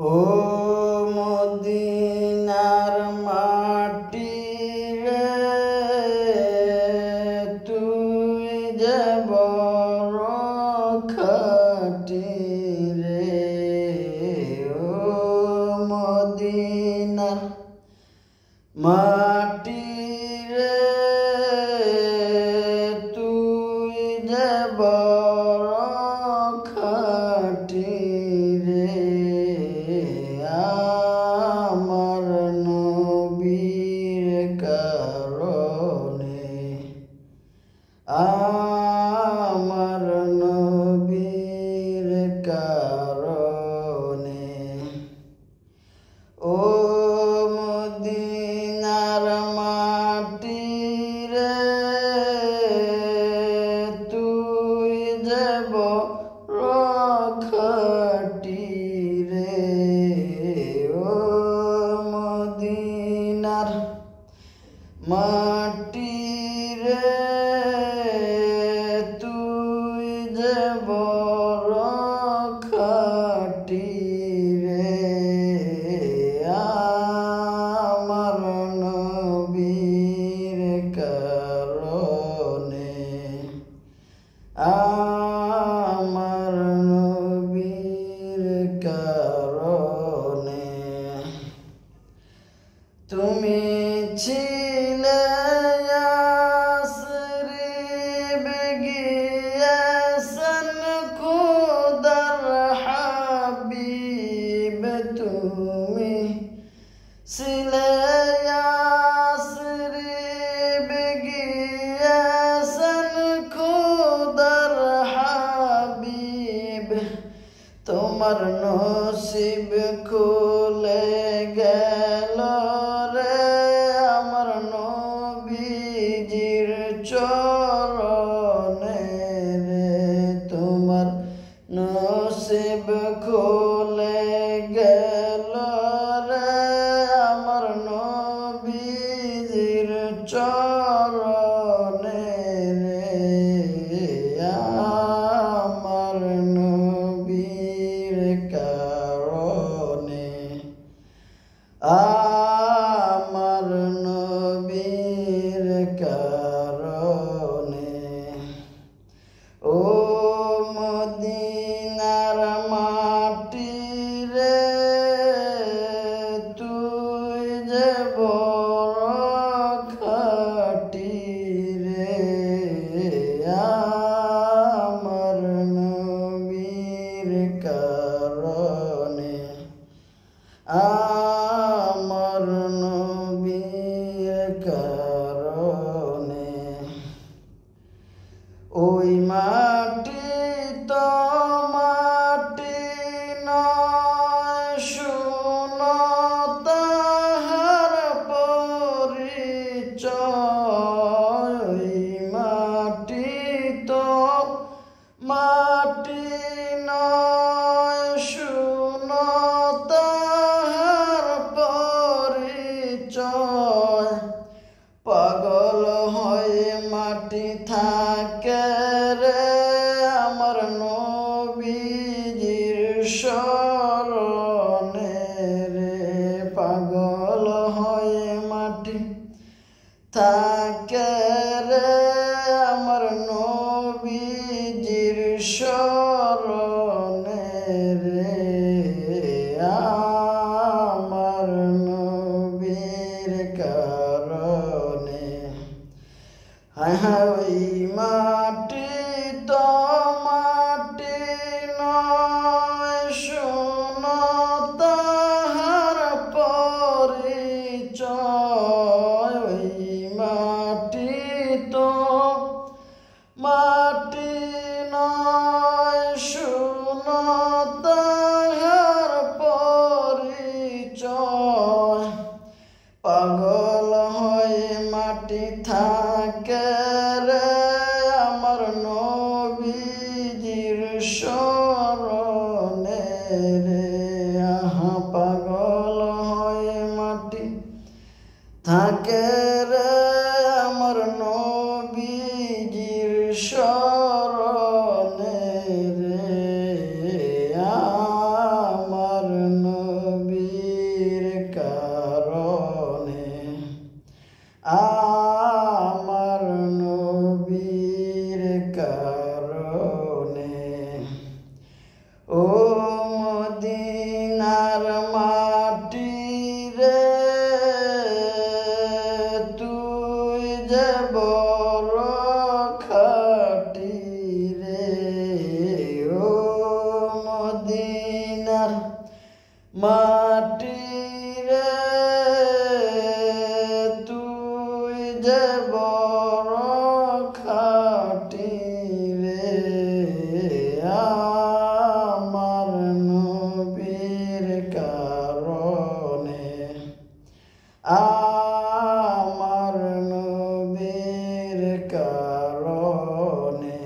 ও মদিনার মাটি রে, তুই যে বড় খাঁটি রে। ও মদিনার মাটি রে, তুই যে বড় খাঁটি রে। আমার নবীর কারণে, আমার নবীর কারণে। ও মদিনার মাটি রে, তুই যে বড় খাঁটি রে। ও মদিনার মাটি রে, তুই যে বড় খাঁটি রে। আমার নবীর কারণে, আমার নবীর কারণে। তুমি ছিলে ইয়াসরিব গিয়েছেন খুদার হাবিব, তুমি ছিলে ইয়াসরিব গিয়েছেন খুদার হাবিব। তোমার নসিব খুলে গেল রে, আমার নবীজির চরণে রে। তোমার নসিব খুলে গেল রে, আমার নবীজির চরণে রে। আমার নবীর কারণে, আমার নবীর কারণে। ও মদিনার মাটি রে, তুই যে বড় খাঁটি রে। আমার নবীর কারণে, আমার নবীর কারণে। ওই মাটি তো মাটি নয়, শুনো তাহার পরিচয়। ওই মাটি তো মাটি নয়, মাটি রে তুই যে বড় খাটি রে আমার নবীর কারণে আমার নবীর কারণে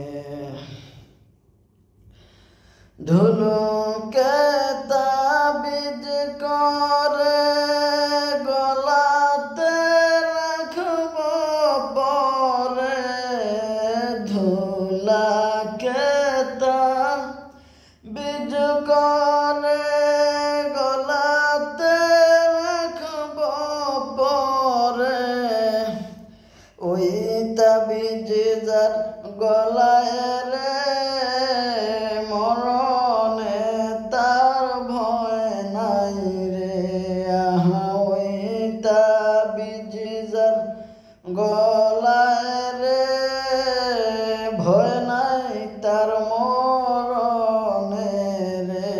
ধুলুকে তাবিজ করে গলাতে রাখব পরে ধুলাকে তাবিজ করে গলাতে রাখব পরে ওই তাবিজ যার গলায় রে মরণে তার ভয় নাই রে ওই তাবিজ যার গলায় রে ভয় নাই তার মরণে রে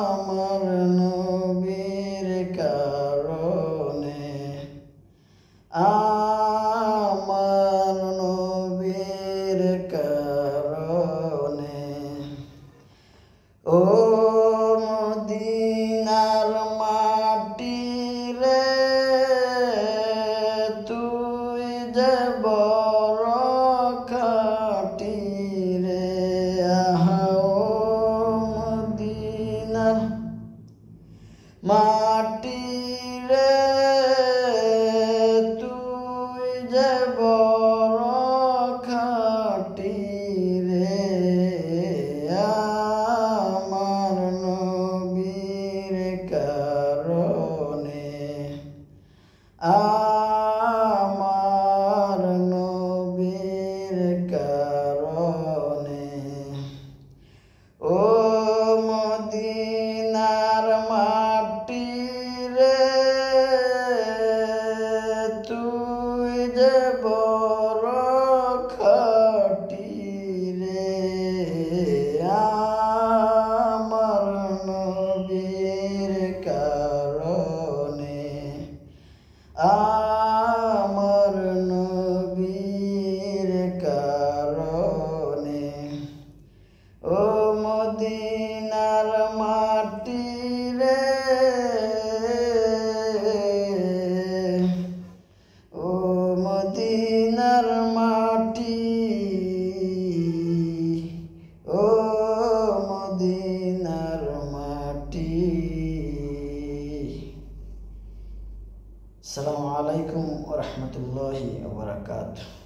আমার নবীর কারণে আমার নবীর কারণে ও মদিনার মাটি রে তুই যে বড় খাটি রে ও মদিনার মাটি রে তুই যে বড় খাটি রে আমার নবীর কারণে আমার নবীর কারণে ও মদিনার মাটি রে তুই যে বড় খাটি রে আমার নবীর কারণে আমার নবীর কারণে ও মদিনার মাটি রে ও মদিনার মাটি ও মদিনার মাটি। আসসালামু আলাইকুম ওয়া রাহমাতুল্লাহি ওয়া বারাকাতুহু।